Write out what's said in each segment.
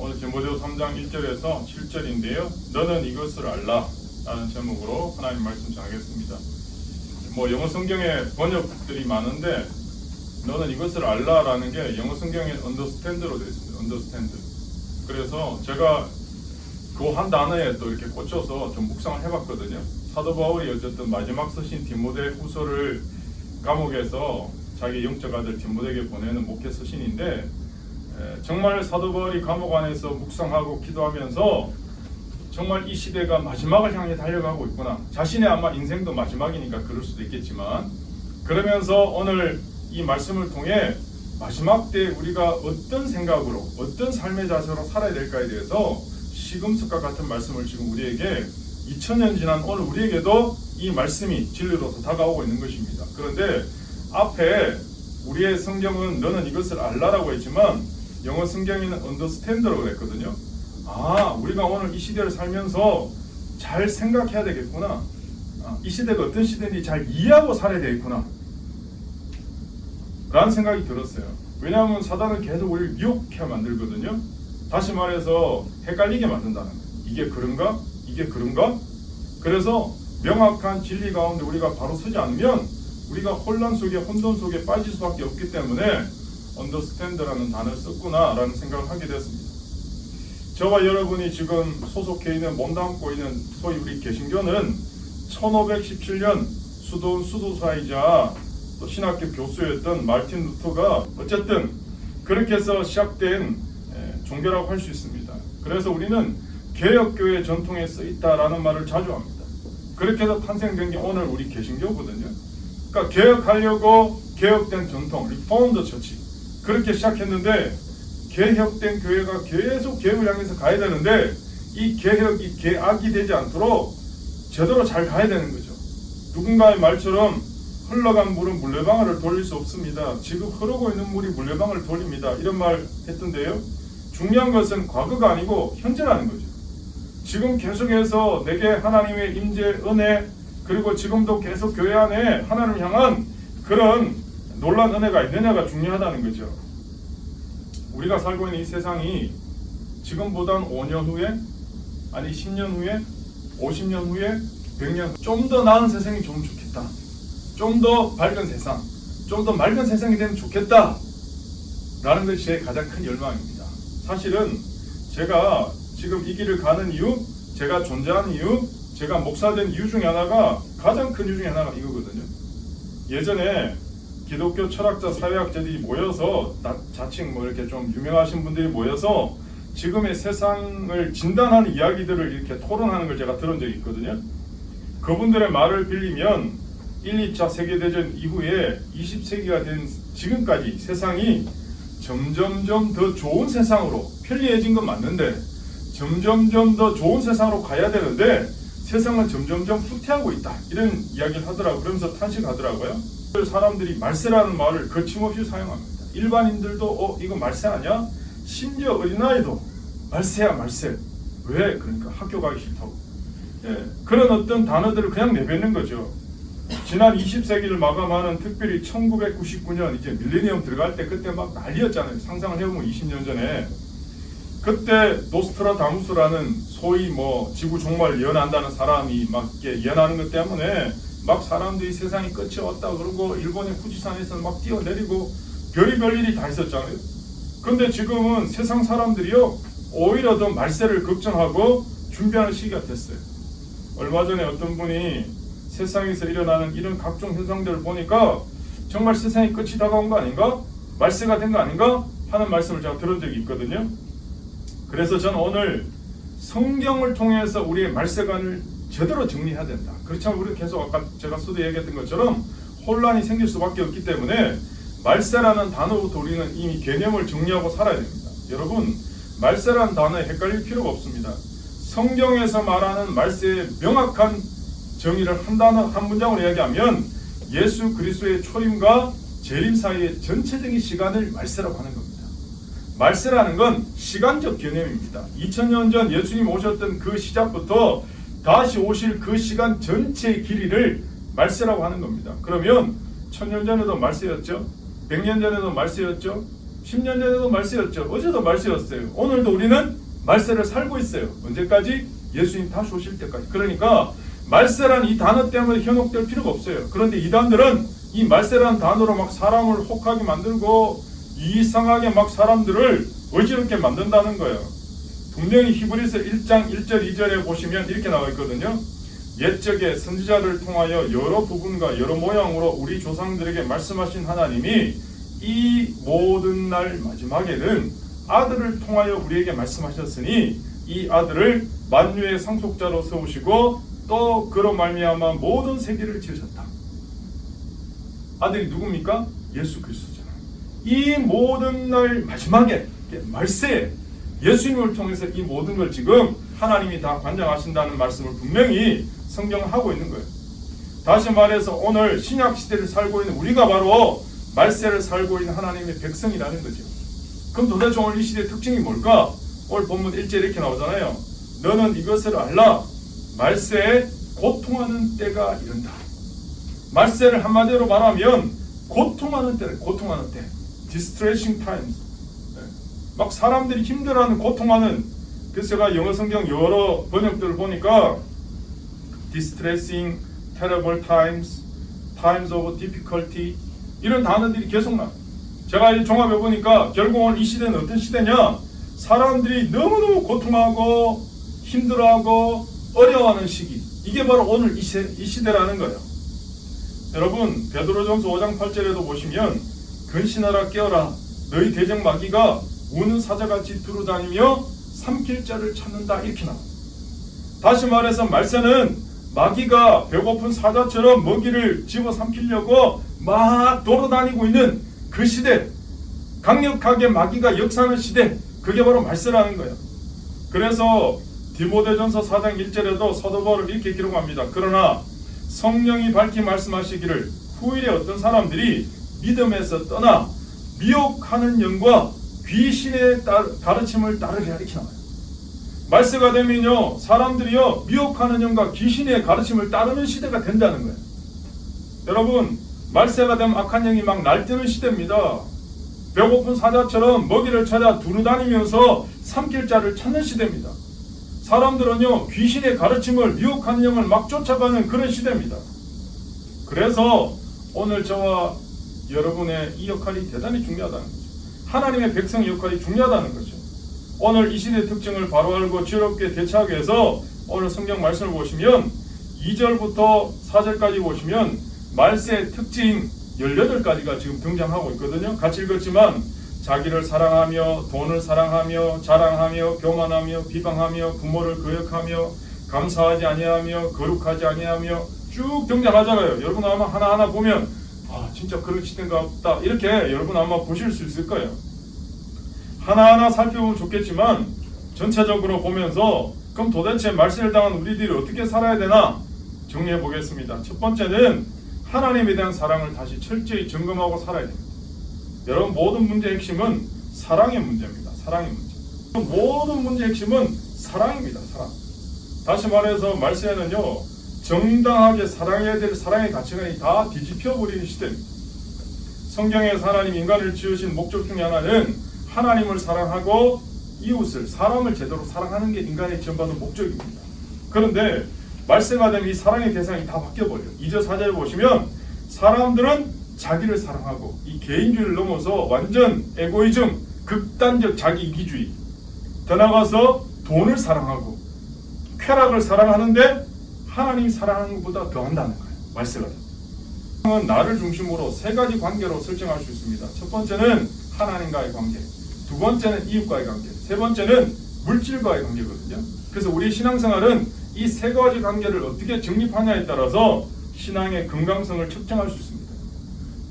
오늘 디모데후서 3장 1절에서 7절인데요. 너는 이것을 알라 라는 제목으로 하나님 말씀 전하겠습니다. 영어 성경에 번역들이 많은데 너는 이것을 알라 라는 게 영어 성경에 understand로 되어 있습니다. understand. 그래서 제가 그 한 단어에 또 이렇게 꽂혀서 좀 묵상을 해봤거든요. 사도 바울이 어쨌든 마지막 서신 디모데 후서를 감옥에서 자기 영적 아들 디모데에게 보내는 목회 서신인데, 정말 사도 바울이 감옥 안에서 묵상하고 기도하면서 정말 이 시대가 마지막을 향해 달려가고 있구나, 자신의 아마 인생도 마지막이니까 그럴 수도 있겠지만, 그러면서 오늘 이 말씀을 통해 마지막 때 우리가 어떤 생각으로 어떤 삶의 자세로 살아야 될까에 대해서 시금석과 같은 말씀을 지금 우리에게 2000년 지난 오늘 우리에게도 이 말씀이 진리로서 다가오고 있는 것입니다. 그런데 앞에 우리의 성경은 너는 이것을 알라라고 했지만 영어 성경에는 understand라고 그랬거든요. 우리가 오늘 이 시대를 살면서 잘 생각해야 되겠구나, 이 시대가 어떤 시대인지 잘 이해하고 살아야 되겠구나 라는 생각이 들었어요. 왜냐하면 사단은 계속 우리를 미혹해 만들거든요. 다시 말해서 헷갈리게 만든다는 거예요. 이게 그런가? 이게 그런가? 그래서 명확한 진리 가운데 우리가 바로 서지 않으면 우리가 혼란 속에, 혼돈 속에 빠질 수밖에 없기 때문에 understand라는 단어를 썼구나 라는 생각을 하게 됐습니다. 저와 여러분이 지금 소속해 있는, 몸담고 있는 소위 우리 개신교는 1517년 수도원 수도사이자 또 신학교 교수였던 마르틴 루터가 어쨌든 그렇게 해서 시작된 종교라고 할 수 있습니다. 그래서 우리는 개혁교회 전통에 쓰였다라는 말을 자주 합니다. 그렇게 해서 탄생된 게 오늘 우리 개신교거든요. 그러니까 개혁하려고 개혁된 전통, 리포먼드 처치, 그렇게 시작했는데 개혁된 교회가 계속 개혁을 향해서 가야 되는데 이 개혁이 개악이 되지 않도록 제대로 잘 가야 되는 거죠. 누군가의 말처럼 흘러간 물은 물레방아를 돌릴 수 없습니다. 지금 흐르고 있는 물이 물레방아를 돌립니다. 이런 말 했던데요. 중요한 것은 과거가 아니고 현재라는 거죠. 지금 계속해서 내게 하나님의 임재, 은혜, 그리고 지금도 계속 교회 안에 하나님을 향한 그런 놀라운 은혜가 있느냐가 중요하다는 거죠. 우리가 살고 있는 이 세상이 지금보단 5년 후에, 아니 10년 후에, 50년 후에, 100년 좀 더 나은 세상이 좀 좋겠다, 좀 더 밝은 세상, 좀 더 맑은 세상이 되면 좋겠다 라는 것이 제 가장 큰 열망입니다. 사실은 제가 지금 이 길을 가는 이유, 제가 존재하는 이유, 제가 목사된 이유 중에 하나가, 가장 큰 이유 중에 하나가 이거거든요. 예전에 기독교 철학자, 사회학자들이 모여서, 자칭 이렇게 좀 유명하신 분들이 모여서 지금의 세상을 진단하는 이야기들을 이렇게 토론하는 걸 제가 들은 적이 있거든요. 그분들의 말을 빌리면 1, 2차 세계대전 이후에 20세기가 된 지금까지 세상이 점점점 더 좋은 세상으로 편리해진 건 맞는데 점점점 더 좋은 세상으로 가야 되는데 세상은 점점점 후퇴하고 있다, 이런 이야기를 하더라고요. 그러면서 탄식하더라고요. 사람들이 말세라는 말을 거침없이 사용합니다. 일반인들도 이거 말세 아니야? 심지어 어린아이도 말세야 말세. 왜? 그러니까 학교 가기 싫다고. 그런 어떤 단어들을 그냥 내뱉는 거죠. 지난 20세기를 마감하는, 특별히 1999년 이제 밀레니엄 들어갈 때 그때 막 난리였잖아요. 상상을 해보면 20년 전에. 그때 노스트라다무스라는 소위 지구 종말을 예언한다는 사람이 막 예언하는 것 때문에 막 사람들이 세상이 끝이 왔다 그러고 일본의 후지산에서 막 뛰어내리고 별의별 일이 다 있었잖아요. 근데 지금은 세상 사람들이요 오히려 더 말세를 걱정하고 준비하는 시기가 됐어요. 얼마 전에 어떤 분이 세상에서 일어나는 이런 각종 현상들을 보니까 정말 세상이 끝이 다가온 거 아닌가? 말세가 된 거 아닌가? 하는 말씀을 제가 들은 적이 있거든요. 그래서 저는 오늘 성경을 통해서 우리의 말세관을 제대로 정리해야 된다. 그렇지 않으면 우리는 계속 아까 제가 수도 얘기했던 것처럼 혼란이 생길 수밖에 없기 때문에 말세라는 단어부터 우리는 이미 개념을 정리하고 살아야 됩니다. 여러분, 말세라는 단어에 헷갈릴 필요가 없습니다. 성경에서 말하는 말세의 명확한 정의를 한 단어, 한 문장으로 이야기하면 예수 그리스도의 초림과 재림 사이의 전체적인 시간을 말세라고 하는 겁니다. 말세라는 건 시간적 개념입니다. 2000년 전 예수님 오셨던 그 시작부터 다시 오실 그 시간 전체의 길이를 말세라고 하는 겁니다. 그러면 1000년 전에도 말세였죠. 100년 전에도 말세였죠. 10년 전에도 말세였죠. 어제도 말세였어요. 오늘도 우리는 말세를 살고 있어요. 언제까지? 예수님 다시 오실 때까지. 그러니까 말세란 이 단어 때문에 현혹될 필요가 없어요. 그런데 이단들은 이 말세라는 단어로 막 사람을 혹하게 만들고 이상하게 막 사람들을 어지럽게 만든다는 거예요. 분명히 히브리서 1장 1절 2절에 보시면 이렇게 나와 있거든요. 옛적에 선지자를 통하여 여러 부분과 여러 모양으로 우리 조상들에게 말씀하신 하나님이 이 모든 날 마지막에는 아들을 통하여 우리에게 말씀하셨으니 이 아들을 만유의 상속자로 세우시고 또 그로 말미암아 모든 세계를 지으셨다. 아들이 누굽니까? 예수 그리스도잖아요. 이 모든 날 마지막에 말세에 예수님을 통해서 이 모든 걸 지금 하나님이 다 관장하신다는 말씀을 분명히 성경은 하고 있는 거예요. 다시 말해서 오늘 신약 시대를 살고 있는 우리가 바로 말세를 살고 있는 하나님의 백성이라는 거죠. 그럼 도대체 오늘 이 시대의 특징이 뭘까? 오늘 본문 1절에 이렇게 나오잖아요. 너는 이것을 알라. 말세에 고통하는 때가 이른다. 말세를 한마디로 말하면 고통하는 때래. 고통하는 때. Distressing times. 막 사람들이 힘들어하는 고통하는. 그래서 제가 영어 성경 여러 번역들을 보니까 Distressing, Terrible times, Times of difficulty 이런 단어들이 계속 나와요. 제가 이 종합해 보니까 결국은 이 시대는 어떤 시대냐? 사람들이 너무너무 고통하고 힘들어하고 어려워하는 시기. 이게 바로 오늘 이 시대라는 거예요. 여러분 베드로전서 5장 8절에도 보시면 근신하라 깨어라 너희 대적 마귀가 우는 사자같이 두루다니며 삼킬 자를 찾는다 이렇게 나와요. 다시 말해서 말세는 마귀가 배고픈 사자처럼 먹이를 집어 삼키려고 막 돌아다니고 있는 그 시대, 강력하게 마귀가 역사하는 시대, 그게 바로 말세라는 거예요. 그래서 디모데전서 4장 1절에도 사도 바울은 이렇게 기록합니다. 그러나 성령이 밝히 말씀하시기를 후일에 어떤 사람들이 믿음에서 떠나 미혹하는 영과 귀신의 가르침을 따르리라 이렇게 나와요. 말세가 되면요 사람들이요 미혹하는 영과 귀신의 가르침을 따르는 시대가 된다는 거예요. 여러분 말세가 되면 악한 영이 막 날뛰는 시대입니다. 배고픈 사자처럼 먹이를 찾아 두루다니면서 삼킬 자를 찾는 시대입니다. 사람들은요 귀신의 가르침을 미혹하는 영을 막 쫓아가는 그런 시대입니다. 그래서 오늘 저와 여러분의 이 역할이 대단히 중요하다는 거죠. 하나님의 백성의 역할이 중요하다는 거죠. 오늘 이 시대의 특징을 바로 알고 지혜롭게 대처하기 위해서 오늘 성경 말씀을 보시면 2절부터 4절까지 보시면 말세의 특징 18가지가 지금 등장하고 있거든요. 같이 읽었지만 자기를 사랑하며 돈을 사랑하며 자랑하며 교만하며 비방하며 부모를 거역하며 감사하지 아니하며 거룩하지 아니하며 쭉 등장하잖아요. 여러분 아마 하나하나 보면 아 진짜 그런 시대인가 없다 이렇게 여러분 아마 보실 수 있을 거예요. 하나하나 살펴보면 좋겠지만 전체적으로 보면서 그럼 도대체 말세를 당한 우리들이 어떻게 살아야 되나 정리해 보겠습니다. 첫 번째는 하나님에 대한 사랑을 다시 철저히 점검하고 살아야 됩니다. 여러분 모든 문제의 핵심은 사랑의 문제입니다. 사랑의 문제. 모든 문제의 핵심은 사랑입니다. 사랑. 다시 말해서 말세에는요 정당하게 사랑해야 될 사랑의 가치관이 다 뒤집혀버리는 시대입니다. 성경에서 하나님 인간을 지으신 목적 중에 하나는 하나님을 사랑하고 이웃을 사람을 제대로 사랑하는 게 인간의 지원받은 목적입니다. 그런데 말세가 되면 이 사랑의 대상이 다 바뀌어버려요. 2절 4절을 보시면 사람들은 자기를 사랑하고 이 개인주의를 넘어서 완전 에고이즘, 극단적 자기 이기주의 더 나아가서 돈을 사랑하고 쾌락을 사랑하는데 하나님 사랑하는 것보다 더 한다는 거예요. 말세가 되면 나를 중심으로 세 가지 관계로 설정할 수 있습니다. 첫 번째는 하나님과의 관계, 두 번째는 이웃과의 관계, 세 번째는 물질과의 관계거든요. 그래서 우리 신앙생활은 이 세 가지 관계를 어떻게 정립하냐에 따라서 신앙의 건강성을 측정할 수 있습니다.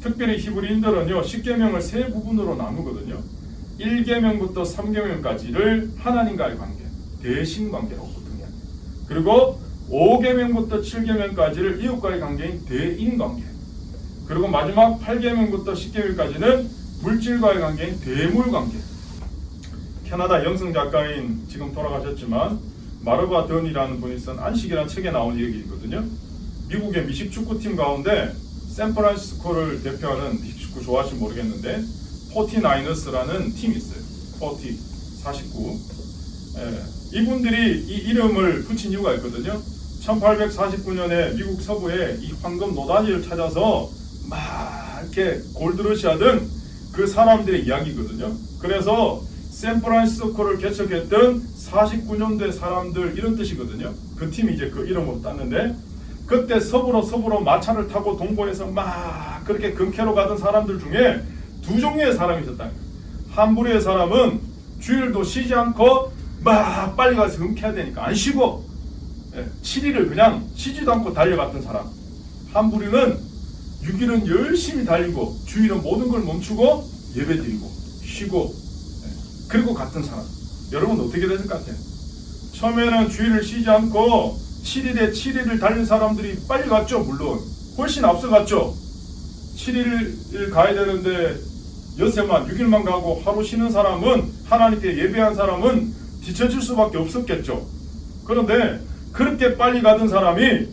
특별히 히브리인들은요 10계명을 세 부분으로 나누거든요. 1계명부터 3계명까지를 하나님과의 관계, 대신 관계라고 보통 해요. 그리고 5계명부터 7계명까지를 이웃과의 관계인 대인 관계, 그리고 마지막 8계명부터 10계명까지는 물질과의 관계인 대물 관계. 캐나다 영성 작가인 지금 돌아가셨지만 마르바 던이라는 분이 쓴 안식이라는 책에 나온 얘기거든요. 미국의 미식 축구팀 가운데 샌프란시스코를 대표하는 미식 축구 좋아하시면 모르겠는데 포티나이너스라는 팀이 있어요. 49. 이분들이 이 이름을 붙인 이유가 있거든요. 1849년에 미국 서부에 이 황금 노다지를 찾아서 막 이렇게 골드러시 하던 그 사람들의 이야기거든요. 그래서 샌프란시스코를 개척했던 49년대 사람들 이런 뜻이거든요. 그 팀이 이제 그 이름으로 땄는데, 그때 서부로 마차를 타고 동부에서 막 그렇게 금캐로 가던 사람들 중에 두 종류의 사람이 있었다는 거예요. 한 부류의 사람은 주일도 쉬지 않고 막 빨리 가서 금캐야 되니까 안 쉬고 7일을 그냥 쉬지도 않고 달려갔던 사람. 한 부류는 6일은 열심히 달리고 주일은 모든 걸 멈추고 예배드리고 쉬고 그리고 갔던 사람. 여러분 어떻게 됐을 것 같아요? 처음에는 주일을 쉬지 않고 7일에 7일을 달린 사람들이 빨리 갔죠. 물론 훨씬 앞서갔죠. 7일 가야 되는데 엿새만 6일만 가고 하루 쉬는 사람은, 하나님께 예배한 사람은 뒤처질 수밖에 없었겠죠. 그런데 그렇게 빨리 가던 사람이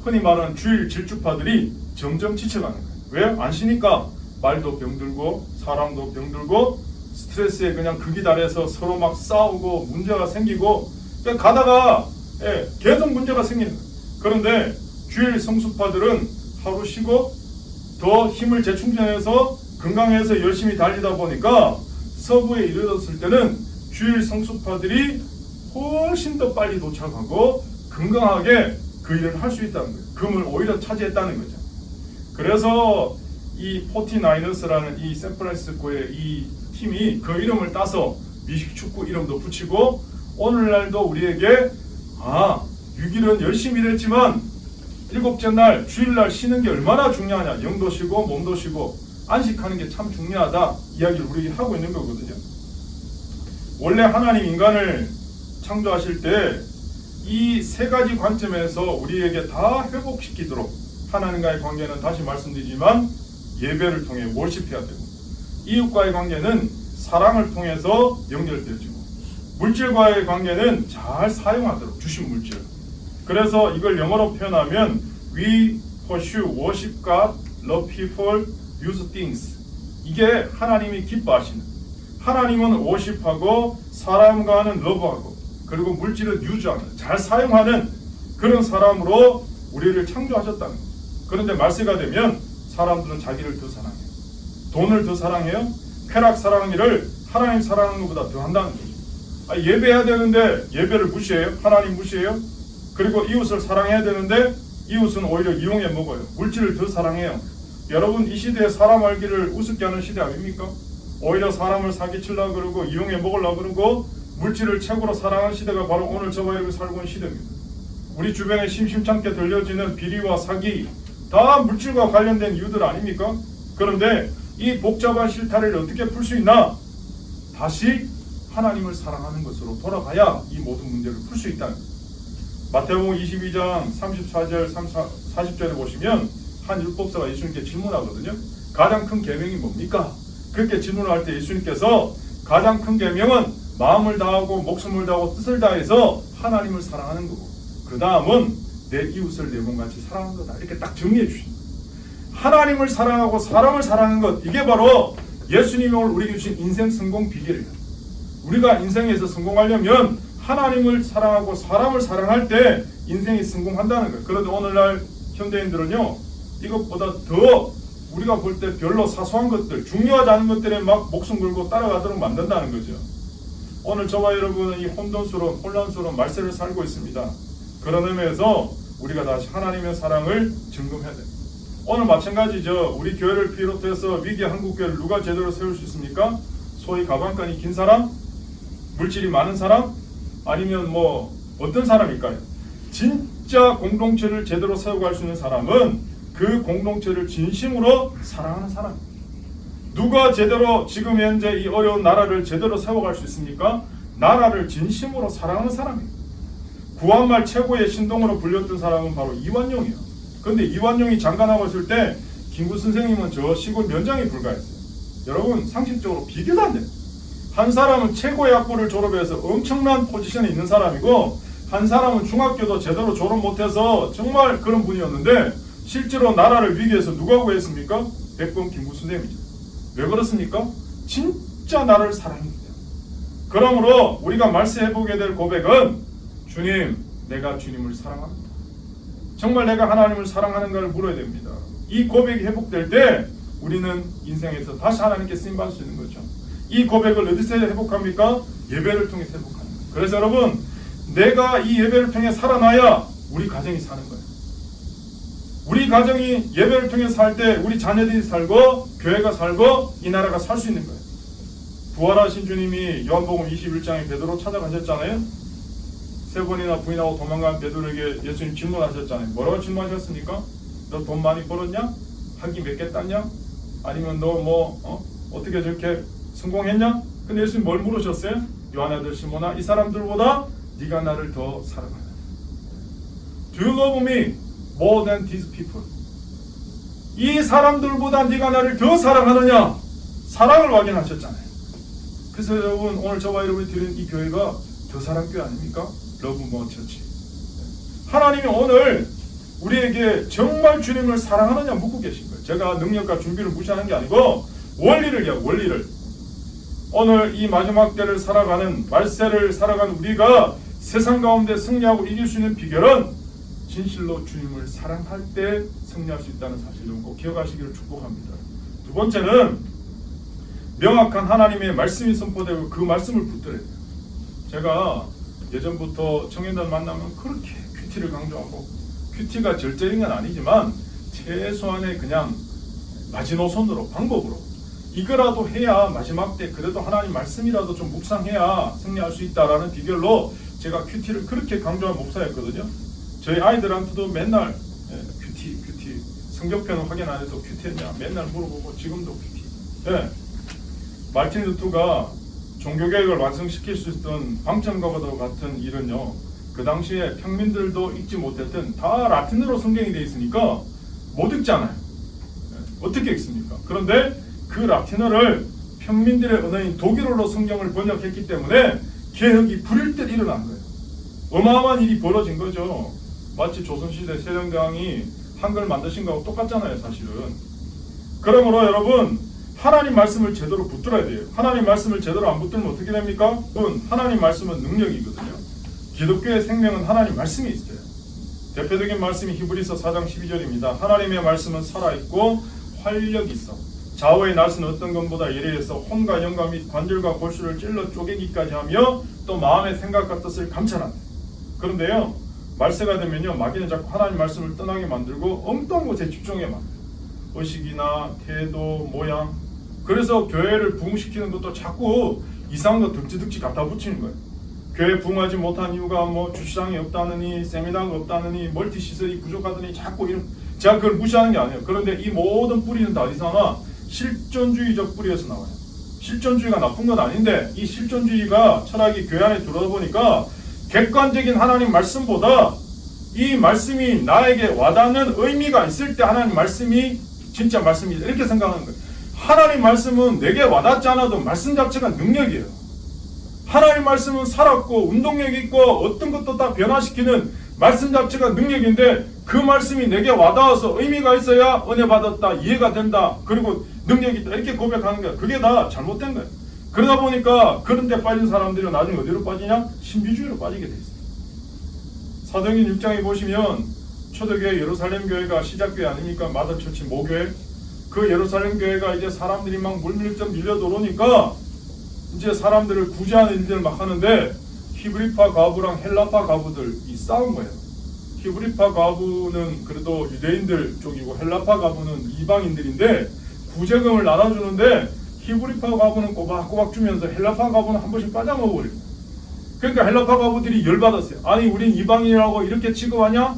흔히 말하는 주일 질주파들이 점점 지쳐가는 거예요. 왜? 안 쉬니까 말도 병들고 사람도 병들고 스트레스에 그냥 극이 달해서 서로 막 싸우고 문제가 생기고 가다가 계속 문제가 생기는 거예요. 그런데 주일 성수파들은 하루 쉬고 더 힘을 재충전해서 건강해서 열심히 달리다 보니까 서부에 이르렀을 때는 주일 성수파들이 훨씬 더 빨리 도착하고 건강하게 그 일을 할 수 있다는 거예요. 금을 오히려 차지했다는 거죠. 그래서 이 포티나이너스라는 이 샌프란시스코의 이 팀이 그 이름을 따서 미식축구 이름도 붙이고, 오늘날도 우리에게 6일은 열심히 일했지만 7째 날 주일날 쉬는 게 얼마나 중요하냐, 영도 쉬고 몸도 쉬고 안식하는 게 참 중요하다 이야기를 우리에게 하고 있는 거거든요. 원래 하나님 인간을 창조하실 때 이 세 가지 관점에서 우리에게 다 회복시키도록, 하나님과의 관계는 다시 말씀드리지만 예배를 통해 월십해야 되고, 이웃과의 관계는 사랑을 통해서 연결되어지고, 물질과의 관계는 잘 사용하도록 주신 물질. 그래서 이걸 영어로 표현하면 We pursue, worship God, love people, use things. 이게 하나님이 기뻐하시는, 하나님은 worship하고 사람과는 love하고 그리고 물질은 유지하는, 잘 사용하는 그런 사람으로 우리를 창조하셨다는 거예요. 그런데 말세가 되면 사람들은 자기를 더 사랑해요. 돈을 더 사랑해요. 쾌락 사랑을 하나님 사랑하는 것보다 더 한다는 거죠. 예배해야 되는데 예배를 무시해요. 하나님 무시해요. 그리고 이웃을 사랑해야 되는데 이웃은 오히려 이용해 먹어요. 물질을 더 사랑해요. 여러분, 이 시대에 사람 알기를 우습게 하는 시대 아닙니까? 오히려 사람을 사기치려고 그러고 이용해 먹으려고 그러고 물질을 최고로 사랑하는 시대가 바로 오늘 저와 여러분이 살고 있는 시대입니다. 우리 주변에 심심찮게 들려지는 비리와 사기 다 물질과 관련된 이유들 아닙니까? 그런데 이 복잡한 실타래를 어떻게 풀 수 있나? 다시 하나님을 사랑하는 것으로 돌아가야 이 모든 문제를 풀 수 있다는 거예요. 마태복음 22장 34절 40절에 보시면 한 율법사가 예수님께 질문하거든요. 가장 큰 계명이 뭡니까? 그렇게 질문을 할 때 예수님께서 가장 큰 계명은 마음을 다하고 목숨을 다하고 뜻을 다해서 하나님을 사랑하는 거고, 그 다음은 내 이웃을 내 몸같이 사랑하는 거다, 이렇게 딱 정리해 주십니다. 하나님을 사랑하고 사람을 사랑하는 것, 이게 바로 예수님이 오늘 우리에게 주신 인생 성공 비결이에요. 우리가 인생에서 성공하려면 하나님을 사랑하고 사람을 사랑할 때 인생이 성공한다는 거예요. 그런데 오늘날 현대인들은요, 이것보다 더 우리가 볼 때 별로 사소한 것들, 중요하지 않은 것들에 막 목숨 걸고 따라가도록 만든다는 거죠. 오늘 저와 여러분은 이 혼란스러운 말세를 살고 있습니다. 그런 의미에서 우리가 다시 하나님의 사랑을 증거해야 됩니다. 오늘 마찬가지죠. 우리 교회를 비롯해서 위기 한국교회를 누가 제대로 세울 수 있습니까? 소위 가방끈이 긴 사람? 물질이 많은 사람? 아니면 어떤 사람일까요? 진짜 공동체를 제대로 세워갈 수 있는 사람은 그 공동체를 진심으로 사랑하는 사람입니다. 누가 제대로 지금 현재 이 어려운 나라를 제대로 세워갈 수 있습니까? 나라를 진심으로 사랑하는 사람입니다. 구한말 최고의 신동으로 불렸던 사람은 바로 이완용이에요. 그런데 이완용이 장관하고 있을 때 김구 선생님은 저 시골 면장에 불과했어요. 여러분, 상식적으로 비교도 안 돼요. 한 사람은 최고의 학부를 졸업해서 엄청난 포지션에 있는 사람이고, 한 사람은 중학교도 제대로 졸업 못해서 정말 그런 분이었는데, 실제로 나라를 위기에서 누가 구했습니까? 백범 김구 선생님이죠. 왜 그렇습니까? 진짜 나를 사랑합니다. 그러므로 우리가 말씀해보게 될 고백은 주님, 내가 주님을 사랑합니다. 정말 내가 하나님을 사랑하는가를 물어야 됩니다. 이 고백이 회복될 때 우리는 인생에서 다시 하나님께 쓰임받을 수 있는 거죠. 이 고백을 어디서 회복합니까? 예배를 통해 회복합니다. 그래서 여러분, 내가 이 예배를 통해 살아나야 우리 가정이 사는 거예요. 우리 가정이 예배를 통해 살 때 우리 자녀들이 살고 교회가 살고 이 나라가 살 수 있는 거예요. 부활하신 주님이 요한복음 21장에 베드로 찾아가셨잖아요. 세 번이나 부인하고 도망간 베드로에게 예수님 질문하셨잖아요. 뭐라고 질문하셨습니까? 너 돈 많이 벌었냐? 학위 몇 개 땄냐? 아니면 너 어떻게 저렇게 성공했냐? 근데 예수님 뭘 물으셨어요? 요한 아들 시몬아, 이 사람들보다 네가 나를 더 사랑하냐? Do you love me more than these people? 이 사람들보다 네가 나를 더 사랑하느냐? 사랑을 확인하셨잖아요. 그래서 여러분, 오늘 저와 여러분이 드리는 이 교회가 더 사랑교회 아닙니까? 러브 모어 처치. 하나님이 오늘 우리에게 정말 주님을 사랑하느냐 묻고 계신 거예요. 제가 능력과 준비를 무시하는 게 아니고 원리를요, 원리를. 오늘 이 마지막 때를 살아가는 말세를 살아가는 우리가 세상 가운데 승리하고 이길 수 있는 비결은 진실로 주님을 사랑할 때 승리할 수 있다는 사실을 꼭 기억하시기를 축복합니다. 두 번째는 명확한 하나님의 말씀이 선포되고 그 말씀을 붙들어야 돼요. 제가 예전부터 청년들 만나면 그렇게 큐티를 강조하고, 큐티가 절제인 건 아니지만 최소한의 그냥 마지노선으로, 방법으로 이거라도 해야 마지막 때 그래도 하나님 말씀이라도 좀 묵상해야 승리할 수 있다라는 비결로 제가 큐티를 그렇게 강조한 목사였거든요. 저희 아이들한테도 맨날 큐티 성경편을 확인 안 해도 큐티했냐 맨날 물어보고 지금도 큐티. 마틴 루터가 종교개혁을 완성시킬 수 있던 방천과도 같은 일은요, 그 당시에 평민들도 읽지 못했던 다 라틴어로 성경이 되어 있으니까 못 읽잖아요. 어떻게 읽습니까? 그런데 그 라틴어를 평민들의 언어인 독일어로 성경을 번역했기 때문에 개혁이 불일 듯 일어난 거예요. 어마어마한 일이 벌어진 거죠. 마치 조선시대 세종대왕이 한글 만드신 거하고 똑같잖아요, 사실은. 그러므로 여러분, 하나님 말씀을 제대로 붙들어야 돼요. 하나님 말씀을 제대로 안 붙들면 어떻게 됩니까? 하나님 말씀은 능력이거든요. 기독교의 생명은 하나님 말씀이 있어요. 대표적인 말씀이 히브리서 4장 12절입니다. 하나님의 말씀은 살아있고 활력이 있어 좌우의 날씨는 어떤 것보다 예리해서 혼과 영과 및 관절과 골수를 찔러 쪼개기까지 하며 또 마음의 생각과 뜻을 감찰한다. 그런데요, 말세가 되면요, 마귀는 자꾸 하나님 말씀을 떠나게 만들고 엉뚱한 것에 집중해 만들어요. 의식이나 태도, 모양. 그래서 교회를 부흥시키는 것도 자꾸 이상한 거 득지득지 갖다 붙이는 거예요. 교회 부흥하지 못한 이유가 주차장이 없다느니, 세미나가 없다느니, 멀티시설이 부족하더니 자꾸 이런, 제가 그걸 무시하는 게 아니에요. 그런데 이 모든 뿌리는 다 어디서 나와? 실존주의적 뿌리에서 나와요. 실존주의가 나쁜 건 아닌데 이 실존주의가 철학이 교회 안에 들어오다 보니까 객관적인 하나님 말씀보다 이 말씀이 나에게 와닿는 의미가 있을 때 하나님 말씀이 진짜 말씀이다 이렇게 생각하는 거예요. 하나님 말씀은 내게 와닿지 않아도 말씀 자체가 능력이에요. 하나님 말씀은 살았고 운동력 있고 어떤 것도 다 변화시키는 말씀 자체가 능력인데 그 말씀이 내게 와닿아서 의미가 있어야 은혜 받았다, 이해가 된다, 그리고 능력이 있다 이렇게 고백하는 거야. 그게 다 잘못된 거야. 그러다 보니까 그런 데 빠진 사람들이 나중에 어디로 빠지냐? 신비주의로 빠지게 돼 있어요. 사도행전 6장에 보시면 초대교회 예루살렘 교회가 시작교회 아닙니까? 마더처치 모교회. 그 예루살렘 교회가 이제 사람들이 막 물밀듯 밀려 들어오니까 이제 사람들을 구제하는 일들을 막 하는데 히브리파 과부랑 헬라파 과부들이 싸운 거예요. 히브리파 과부는 그래도 유대인들 쪽이고 헬라파 과부는 이방인들인데 구제금을 나눠주는데 히브리파 과부는 꼬박꼬박 주면서 헬라파 과부는 한 번씩 빠져먹어버려요. 그러니까 헬라파 과부들이 열받았어요. 아니 우린 이방인이라고 이렇게 취급하냐?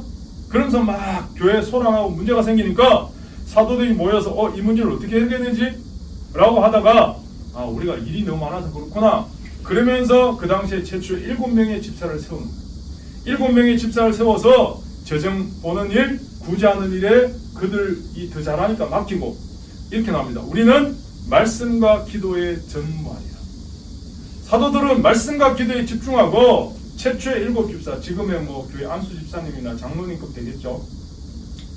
그러면서 막 교회에 소란하고 문제가 생기니까 사도들이 모여서 이 문제를 어떻게 해결되지? 라고 하다가 우리가 일이 너무 많아서 그렇구나. 그러면서 그 당시에 최초 7명의 집사를 세우는 거예요. 7명의 집사를 세워서 재정 보는 일, 구제하는 일에 그들이 더 잘하니까 맡기고 이렇게 나옵니다. 우리는 말씀과 기도에 전무하리라. 사도들은 말씀과 기도에 집중하고 최초의 7 집사, 지금의 교회 안수 집사님이나 장로님급 되겠죠.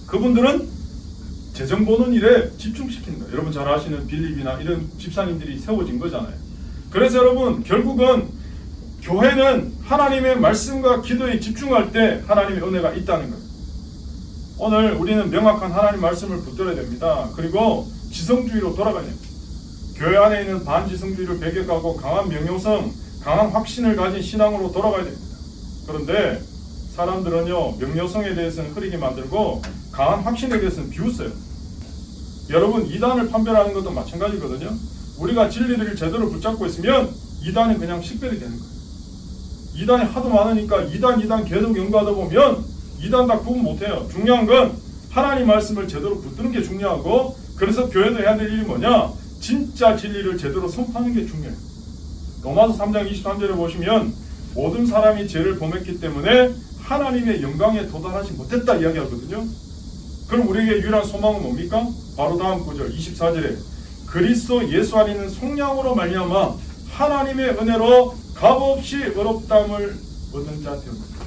그분들은 재정 보는 일에 집중시키는 거예요. 여러분 잘 아시는 빌립이나 이런 집사님들이 세워진 거잖아요. 그래서 여러분 결국은 교회는 하나님의 말씀과 기도에 집중할 때 하나님의 은혜가 있다는 거예요. 오늘 우리는 명확한 하나님 말씀을 붙들어야 됩니다. 그리고 지성주의로 돌아가야 됩니다. 교회 안에 있는 반지성주의를 배격하고 강한 명료성, 강한 확신을 가진 신앙으로 돌아가야 됩니다. 그런데 사람들은요, 명료성에 대해서는 흐리게 만들고 강한 확신에 대해서는 비웃어요. 여러분, 이단을 판별하는 것도 마찬가지거든요. 우리가 진리를 제대로 붙잡고 있으면 이단은 그냥 식별이 되는 거예요. 이단이 하도 많으니까 이단 계속 연구하다 보면 이단 다 구분 못해요. 중요한 건 하나님 말씀을 제대로 붙드는 게 중요하고, 그래서 교회도 해야 될 일이 뭐냐? 진짜 진리를 제대로 선포하는 게 중요해요. 로마서 3장 23절에 보시면 모든 사람이 죄를 범했기 때문에 하나님의 영광에 도달하지 못했다 이야기하거든요. 그럼 우리에게 유일한 소망은 뭡니까? 바로 다음 구절 24절에 그리스도 예수 안에 있는 속량으로 말미암아 하나님의 은혜로 값없이 의롭다함을 얻은 자 되었습니다.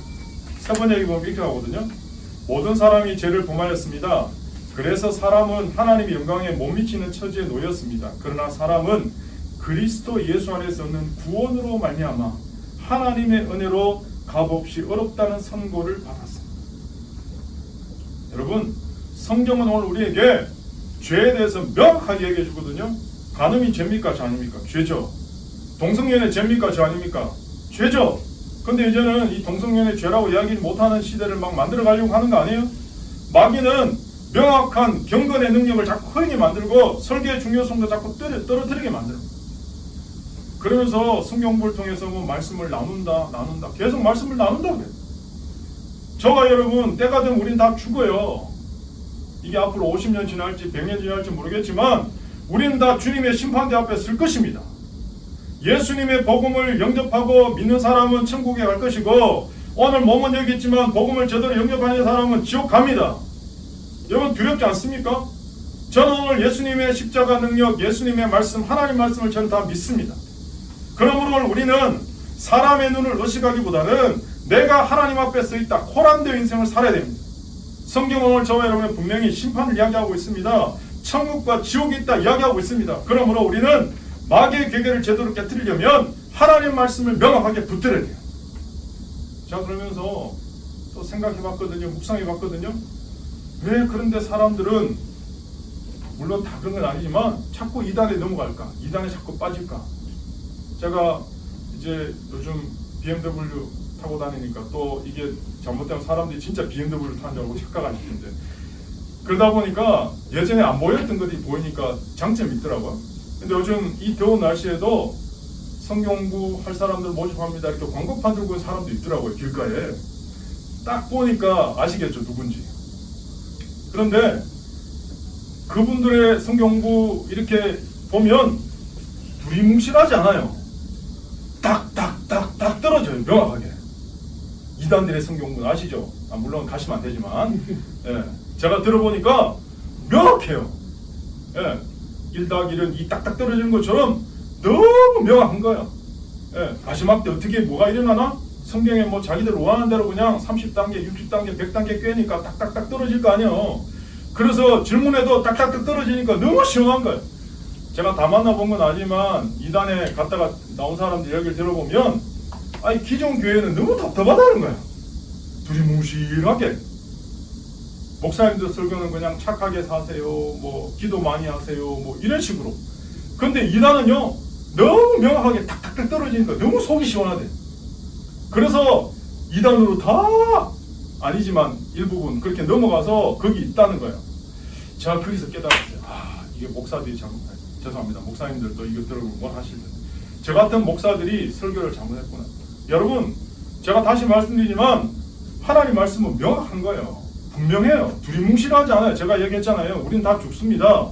세 번째 얘기 보면 이렇게 나오거든요. 모든 사람이 죄를 범하였습니다. 그래서 사람은 하나님의 영광에 못 미치는 처지에 놓였습니다. 그러나 사람은 그리스도 예수 안에서 얻는 구원으로 말미암아 하나님의 은혜로 값없이 의롭다는 선고를 받았습니다. 여러분, 성경은 오늘 우리에게 죄에 대해서 명확하게 얘기해 주거든요. 간음이 죄입니까? 죄 아닙니까? 죄죠. 동성연애 죄입니까? 죄 아닙니까? 죄죠. 근데 이제는 이 동성연애 죄라고 이야기 못하는 시대를 막 만들어 가려고 하는 거 아니에요? 마귀는 명확한 경건의 능력을 자꾸 흐리게 만들고 설계의 중요성도 자꾸 떨어뜨리게 만들어. 그러면서 성경을 통해서 뭐 말씀을 나눈다 계속 말씀을 나눈다 그래요. 저가 여러분 때가 되면 우린 다 죽어요. 이게 앞으로 50년 지날지 100년 지날지 모르겠지만 우리는 다 주님의 심판대 앞에 설 것입니다. 예수님의 복음을 영접하고 믿는 사람은 천국에 갈 것이고, 오늘 몸은 여기 있지만 복음을 제대로 영접하는 사람은 지옥 갑니다. 여러분 두렵지 않습니까? 저는 오늘 예수님의 십자가 능력, 예수님의 말씀, 하나님 말씀을 저는 다 믿습니다. 그러므로 우리는 사람의 눈을 의식하기보다는 내가 하나님 앞에 서 있다, 코란되어 인생을 살아야 됩니다. 성경은 오늘 저와 여러분의 분명히 심판을 이야기하고 있습니다. 천국과 지옥이 있다 이야기하고 있습니다. 그러므로 우리는 마귀의 괴계를 제대로 깨뜨리려면 하나님 말씀을 명확하게 붙들어야 돼요. 자, 그러면서 또 생각해봤거든요. 묵상해봤거든요. 왜 그런데 사람들은 물론 다 그런 건 아니지만 자꾸 이단에 넘어갈까? 이단에 자꾸 빠질까? 제가 이제 요즘 BMW 타고 다니니까 또 이게 잘못되면 사람들이 진짜 BMW 타는 줄 알고 착각할 텐데, 그러다 보니까 예전에 안 보였던 것들이 보이니까 장점이 있더라고요. 근데 요즘 이 더운 날씨에도 성경 공부할 사람들 모집합니다 이렇게 광고판 들고 있는 사람도 있더라고요. 길가에 딱 보니까 아시겠죠, 누군지. 그런데 그분들의 성경 공부 이렇게 보면 두리뭉실하지 않아요. 딱딱딱딱 떨어져요, 명확하게. 이단들의 성경 공부는 아시죠? 물론 가시면 안 되지만 예, 제가 들어보니까 명확해요. 예, 1+1은 2 딱딱 떨어지는 것처럼 너무 명확한 거야. 예, 마지막 때 어떻게 뭐가 일어나나? 성경에 뭐 자기들 원하는 대로 그냥 30단계, 60단계, 100단계 꿰니까 딱딱딱 떨어질 거 아니에요. 그래서 질문에도 딱딱딱 떨어지니까 너무 시원한 거예요. 제가 다 만나본 건 아니지만 이단에 갔다가 나온 사람들 이야기를 들어보면 아니 기존 교회는 너무 답답하다는 거야. 두리뭉실하게. 목사님들 설교는 그냥 착하게 사세요, 뭐 기도 많이 하세요, 뭐 이런 식으로. 근데 이단은요 너무 명확하게 탁탁탁 떨어지니까 너무 속이 시원하대. 그래서 이단으로 다 아니지만 일부분 그렇게 넘어가서 거기 있다는 거예요. 제가 거기서 깨달았어요. 이게 목사들이 죄송합니다. 목사님들도 이거 들어보면 뭘 하실 텐데. 저 같은 목사들이 설교를 잘못했구나. 여러분, 제가 다시 말씀드리지만 하나님 말씀은 명확한 거예요. 분명해요. 두리뭉실하지 않아요. 제가 얘기했잖아요. 우린 다 죽습니다.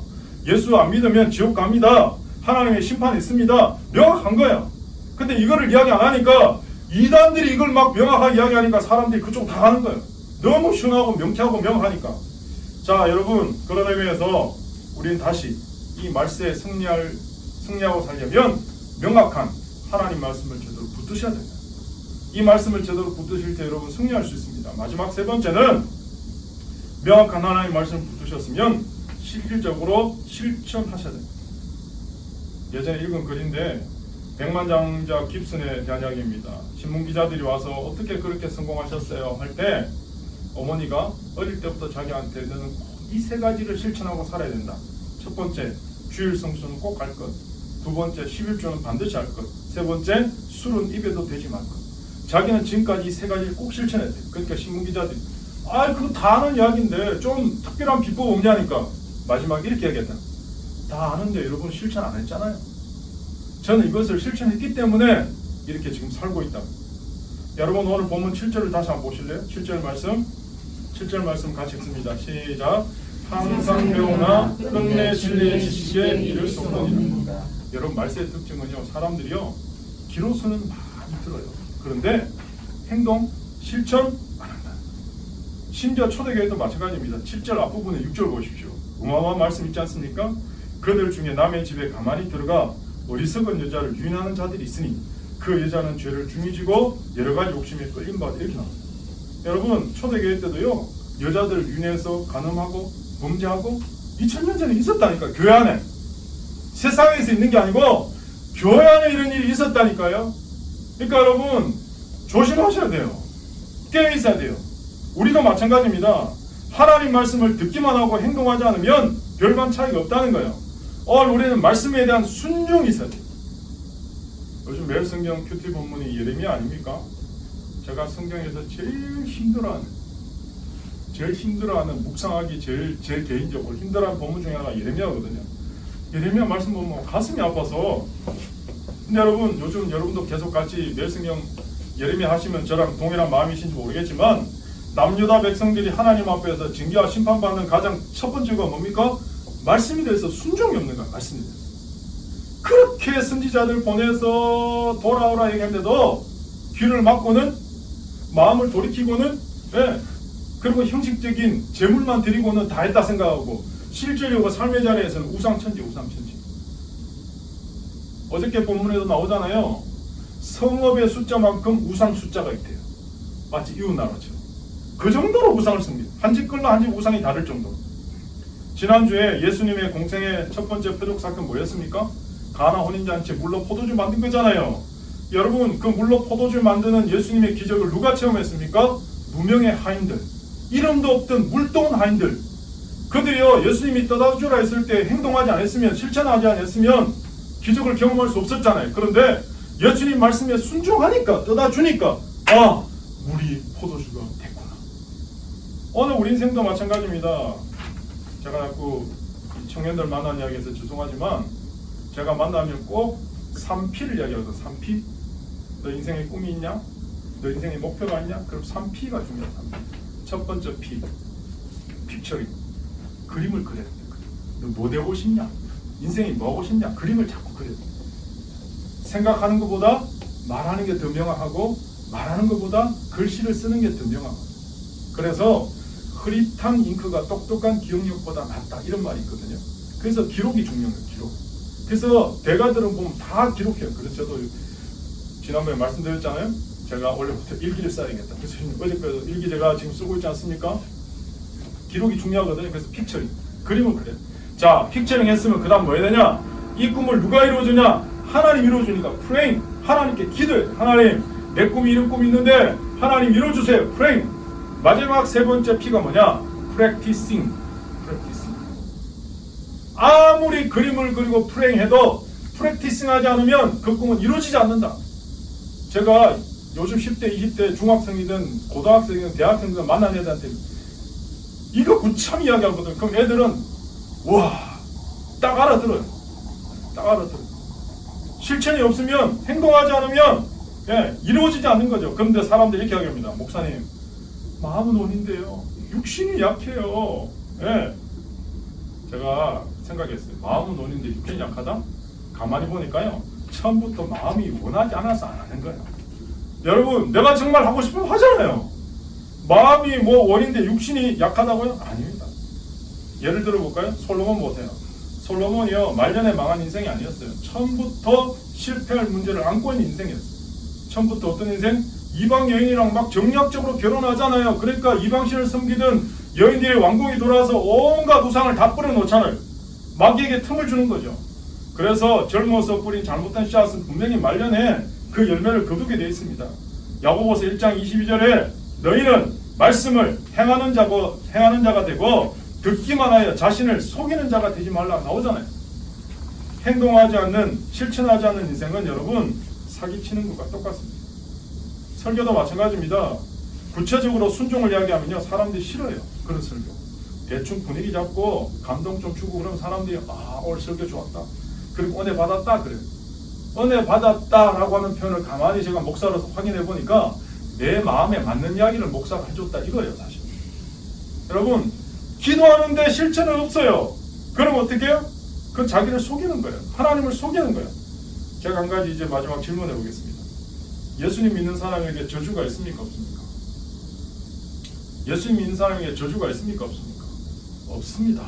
예수 안 믿으면 지옥 갑니다. 하나님의 심판이 있습니다. 명확한 거예요. 근데 이거를 이야기 안 하니까 이단들이 이걸 막 명확하게 이야기하니까 사람들이 그쪽 다 가는 거예요. 너무 시원하고 명쾌하고 명확하니까. 자, 여러분, 그런 의미에서 우리는 다시 이 말세에 승리하고 살려면 명확한 하나님 말씀을 제대로 붙드셔야 됩니다. 이 말씀을 제대로 붙드실 때 여러분 승리할 수 있습니다. 마지막 세 번째는 명확한 하나님 말씀을 붙드셨으면 실질적으로 실천하셔야 됩니다. 예전에 읽은 글인데 백만장자 깁슨에 대한 이야기입니다. 신문기자들이 와서 어떻게 그렇게 성공하셨어요? 할 때 어머니가 어릴 때부터 자기한테 너는 이 세 가지를 실천하고 살아야 된다. 첫 번째, 주일 성수는 꼭 할 것. 두 번째, 11조는 반드시 할 것. 세 번째, 술은 입에도 대지 말 것. 자기는 지금까지 이 세 가지를 꼭 실천해야 돼. 그러니까 신문기자들이 그거 다 아는 이야기인데 좀 특별한 비법 없냐니까 마지막에 이렇게 얘기했다. 다 아는데 여러분 실천 안 했잖아요. 저는 이것을 실천했기 때문에 이렇게 지금 살고 있다. 여러분 오늘 본문 7절을 다시 한번 보실래요? 7절 말씀 같이 읽습니다. 시작. 항상 배우나 끝내 진리의 지식에 이를 쏟느니라. 여러분 말씀의 특징은요, 사람들이요 귀로서는 많이 들어요. 그런데 행동, 실천 안 한다. 심지어 초대교회도 마찬가지입니다. 7절 앞부분에 6절 보십시오. 어마어마한 말씀 있지 않습니까? 그들 중에 남의 집에 가만히 들어가 어리석은 여자를 유인하는 자들이 있으니 그 여자는 죄를 중히 지고 여러 가지 욕심에 끌린 바 이렇게 나옵니다. 여러분 초대교회 때도요 여자들 유인해서 간음하고 범죄하고 2000년 전에 있었다니까. 교회 안에, 세상에서 있는 게 아니고 교회 안에 이런 일이 있었다니까요. 그러니까 여러분 조심하셔야 돼요. 깨어 있어야 돼요. 우리도 마찬가지입니다. 하나님 말씀을 듣기만 하고 행동하지 않으면 별반 차이가 없다는 거예요. 우리는 말씀에 대한 순종이 있어야 돼요. 요즘 매일 성경 큐티 본문이 예레미야 아닙니까? 제가 성경에서 제일 힘들어하는 묵상하기 제일 개인적으로 힘들어하는 본문 중에 하나가 예레미야거든요. 예레미야 말씀 보면 가슴이 아파서. 근데 여러분 요즘 여러분도 계속 같이 매일 성경 예레미야 하시면 저랑 동일한 마음이신지 모르겠지만 남유다 백성들이 하나님 앞에서 징계와 심판받는 가장 첫 번째가 뭡니까? 말씀에 대해서 순종이 없는 거야. 말씀에 대해서. 그렇게 선지자들 보내서 돌아오라 얘기했는데도 귀를 막고는 마음을 돌이키고는 그리고 형식적인 재물만 드리고는 다 했다 생각하고 실제로 삶의 자리에서는 우상천지. 어저께 본문에도 나오잖아요. 성읍의 숫자만큼 우상 숫자가 있대요. 마치 이웃나라처럼. 그 정도로 우상을 씁니다. 한 집 끌라 한 집 우상이 다를 정도로. 지난주에 예수님의 공생의 첫 번째 표적 사건 뭐였습니까? 가나 혼인잔치 물로 포도주 만든 거잖아요. 여러분 그 물로 포도주 만드는 예수님의 기적을 누가 체험했습니까? 무명의 하인들, 이름도 없던 물동원 하인들. 그들이요 예수님이 떠다 주라 했을 때 행동하지 않았으면, 실천하지 않았으면 기적을 경험할 수 없었잖아요. 그런데 예수님 말씀에 순종하니까, 떠다 주니까 물이 포도주가 됐구나. 오늘 우리 인생도 마찬가지입니다. 제가 자꾸 청년들 만난 이야기에서 죄송하지만 제가 만나면 꼭 3P를 이야기하거든. 3P. 너 인생에 꿈이 있냐? 너 인생에 목표가 있냐? 그럼 3P가 중요하다. 첫 번째 P, 픽처링. 그림을 그려야 돼. 너 뭐 되고 싶냐? 인생이 뭐 하고 싶냐? 그림을 자꾸 그려야 돼. 생각하는 것보다 말하는 게 더 명확하고 말하는 것보다 글씨를 쓰는 게 더 명확하고. 그래서 흐릿한 잉크가 똑똑한 기억력보다 낫다 이런 말이 있거든요. 그래서 기록이 중요해요. 기록. 그래서 대가들은 보면 다 기록해요. 그래서 저도 지난번에 말씀드렸잖아요. 제가 원래부터 일기를 써야겠다. 그래서 어제까지 일기 제가 지금 쓰고 있지 않습니까? 기록이 중요하거든요. 그래서 픽처링, 그림을 그려요. 자, 픽처링 했으면 그 다음 뭐 해야 되냐? 이 꿈을 누가 이루어주냐? 하나님 이루어주니까 프레임. 하나님께 기도해. 하나님, 내 꿈이 이런 꿈이 있는데 하나님 이루어주세요. 프레임. 마지막 세 번째 P가 뭐냐? 프랙티싱. 아무리 그림을 그리고 프레임해도 프랙티싱하지 않으면 그 꿈은 이루어지지 않는다. 제가 요즘 10대, 20대 중학생이든 고등학생이든 대학생이든 만난 애들한테 이거 구참 이야기하거든. 그럼 애들은 딱 알아들어요. 실천이 없으면, 행동하지 않으면 이루어지지 않는 거죠. 그런데 사람들이 이렇게 이야기합니다. 목사님, 마음은 원인데요, 육신이 약해요. 제가 생각했어요. 마음은 원인데 육신이 약하다? 가만히 보니까요, 처음부터 마음이 원하지 않아서 안 하는 거예요. 여러분, 내가 정말 하고 싶으면 하잖아요. 마음이 원인데 육신이 약하다고요? 아닙니다. 예를 들어볼까요? 솔로몬 보세요. 솔로몬이요, 말년에 망한 인생이 아니었어요. 처음부터 실패할 문제를 안고 있는 인생이었어요. 처음부터 어떤 인생? 이방 여인이랑 막 정략적으로 결혼하잖아요. 그러니까 이방신을 섬기던 여인들이 왕궁이 돌아와서 온갖 우상을 다 뿌려놓잖아요. 마귀에게 틈을 주는 거죠. 그래서 젊어서 뿌린 잘못된 씨앗은 분명히 말년에 그 열매를 거두게 되어 있습니다. 야고보서 1장 22절에 너희는 말씀을 행하는 자가 되고 듣기만 하여 자신을 속이는 자가 되지 말라 나오잖아요. 행동하지 않는, 실천하지 않는 인생은 여러분 사기치는 것과 똑같습니다. 설교도 마찬가지입니다. 구체적으로 순종을 이야기하면요 사람들이 싫어요. 그런 설교. 대충 분위기 잡고 감동 좀 주고 그러면 사람들이 오늘 설교 좋았다. 그리고 은혜 받았다 그래요. 은혜 받았다라고 하는 표현을 가만히 제가 목사로서 확인해 보니까 내 마음에 맞는 이야기를 목사가 해줬다 이거예요 사실. 여러분 기도하는데 실천은 없어요. 그럼 어떻게 해요? 그건 자기를 속이는 거예요. 하나님을 속이는 거예요. 제가 한 가지 이제 마지막 질문해 보겠습니다. 예수님 믿는 사람에게 저주가 있습니까? 없습니까? 예수님 믿는 사람에게 저주가 있습니까? 없습니까? 없습니다.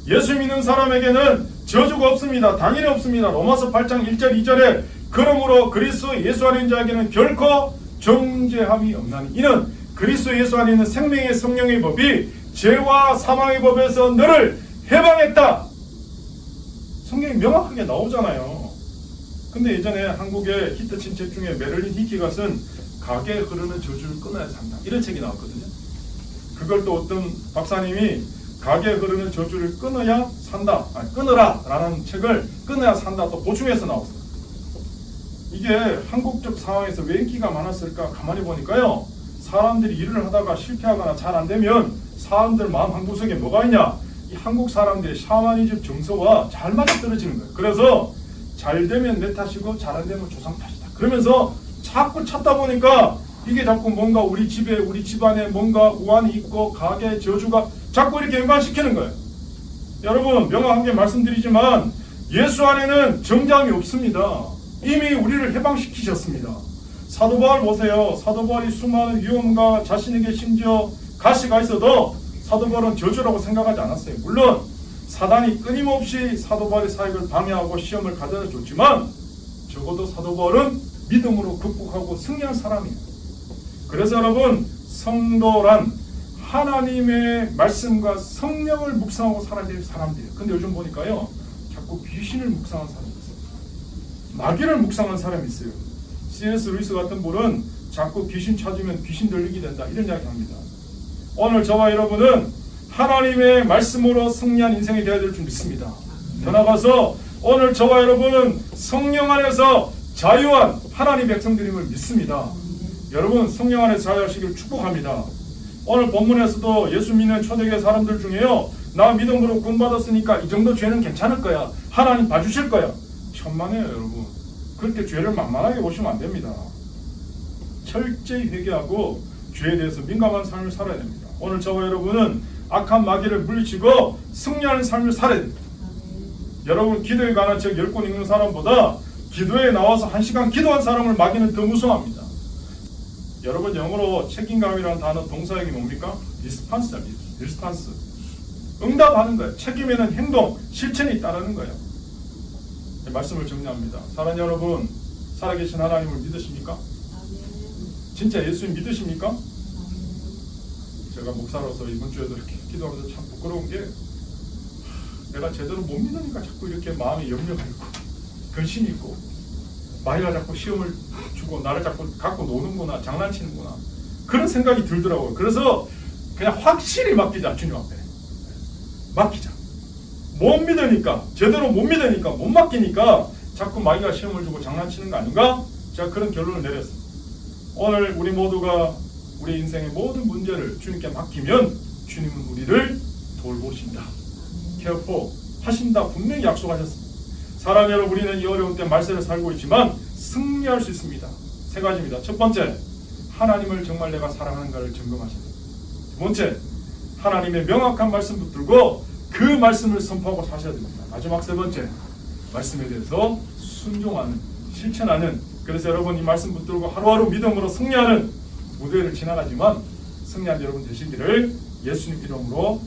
예수 믿는 사람에게는 저주가 없습니다. 당연히 없습니다. 로마서 8장 1절 2절에 그러므로 그리스도 예수 안에 있는 자에게는 결코 정죄함이 없나니 이는 그리스도 예수 안에 있는 생명의 성령의 법이 죄와 사망의 법에서 너를 해방했다. 성경이 명확하게 나오잖아요. 근데 예전에 한국의 히트친 책 중에 메를린 히키가 쓴 가게에 흐르는 저주를 끊어야 산다 이런 책이 나왔거든요. 그걸 또 어떤 박사님이 가게에 흐르는 저주를 끊어야 산다, 끊어라 라는 책을 끊어야 산다 또 보충해서 나왔어요. 이게 한국적 상황에서 왜 인기가 많았을까 가만히 보니까요, 사람들이 일을 하다가 실패하거나 잘 안되면 사람들 마음 한구석에 뭐가 있냐, 이 한국 사람들의 샤머니즘 정서와 잘 맞아떨어지는 거예요. 그래서 잘 되면 내 탓이고 잘 안되면 조상 탓이다 그러면서 자꾸 찾다 보니까 이게 자꾸 뭔가 우리 집에 우리 집안에 뭔가 우환이 있고 가게의 저주가 자꾸 이렇게 연관시키는 거예요. 여러분 명확하게 말씀드리지만 예수 안에는 정죄함이 없습니다. 이미 우리를 해방시키셨습니다. 사도 바울 보세요. 사도 바울이 수많은 위험과 자신에게 심지어 가시가 있어도 사도 바울은 저주라고 생각하지 않았어요. 물론 사단이 끊임없이 사도 바울의 사역을 방해하고 시험을 가져다 줬지만 적어도 사도 바울은 믿음으로 극복하고 승리한 사람이에요. 그래서 여러분 성도란 하나님의 말씀과 성령을 묵상하고 살아야 될 사람들이에요. 근데 요즘 보니까요 자꾸 귀신을 묵상하는 사람이 있어요. 마귀를 묵상하는 사람이 있어요. C.S. 루이스 같은 분은 자꾸 귀신 찾으면 귀신 들리게 된다 이런 이야기 합니다. 오늘 저와 여러분은 하나님의 말씀으로 승리한 인생이 되어야 될 줄 믿습니다. 더 나아가서 오늘 저와 여러분은 성령 안에서 자유한 하나님 백성들임을 믿습니다. 여러분 성령 안에서 자유하시기를 축복합니다. 오늘 본문에서도 예수 믿는 초대교회 사람들 중에요, 나 믿음으로 구원받았으니까 이 정도 죄는 괜찮을 거야, 하나님 봐주실 거야. 천만에요 여러분. 그렇게 죄를 만만하게 보시면 안 됩니다. 철저히 회개하고 죄에 대해서 민감한 삶을 살아야 됩니다. 오늘 저와 여러분은 악한 마귀를 물리치고 승리하는 삶을 살아야 됩니다. 여러분 기도에 관한 책 10권 읽는 사람보다 기도에 나와서 1시간 기도한 사람을 마귀는 더 무서워합니다. 여러분 영어로 책임감이라는 단어 동사역이 뭡니까? 리스판스. 응답하는 거예요. 책임에는 행동, 실천이 따르는 거예요. 말씀을 정리합니다. 사랑하는 여러분, 살아계신 하나님을 믿으십니까? 진짜 예수님 믿으십니까? 제가 목사로서 이번 주에도 이렇게 기도하면서 참 부끄러운 게 내가 제대로 못 믿으니까 자꾸 이렇게 마음이 염려가 있고 근심이 있고 마귀가 자꾸 시험을 주고 나를 자꾸 갖고 노는구나, 장난치는구나 그런 생각이 들더라고요. 그래서 그냥 확실히 맡기자. 주님 앞에 맡기자. 못 믿으니까, 제대로 못 믿으니까, 못 맡기니까 자꾸 마귀가 시험을 주고 장난치는 거 아닌가? 제가 그런 결론을 내렸습니다. 오늘 우리 모두가 우리 인생의 모든 문제를 주님께 맡기면 주님은 우리를 돌보신다, 케어포 하신다 분명히 약속하셨습니다. 사랑하는 여러분, 우리는 이 어려운 때 말세를 살고 있지만 승리할 수 있습니다. 3가지입니다. 첫 번째, 하나님을 정말 내가 사랑하는가를 점검하셔야 됩니다. 두 번째, 하나님의 명확한 말씀 붙들고 그 말씀을 선포하고 사셔야 됩니다. 마지막 3번째, 말씀에 대해서 순종하는, 실천하는, 그래서 여러분 이 말씀 붙들고 하루하루 믿음으로 승리하는 무대를 지나가지만 승리한 여러분 되시기를 예수님 이름으로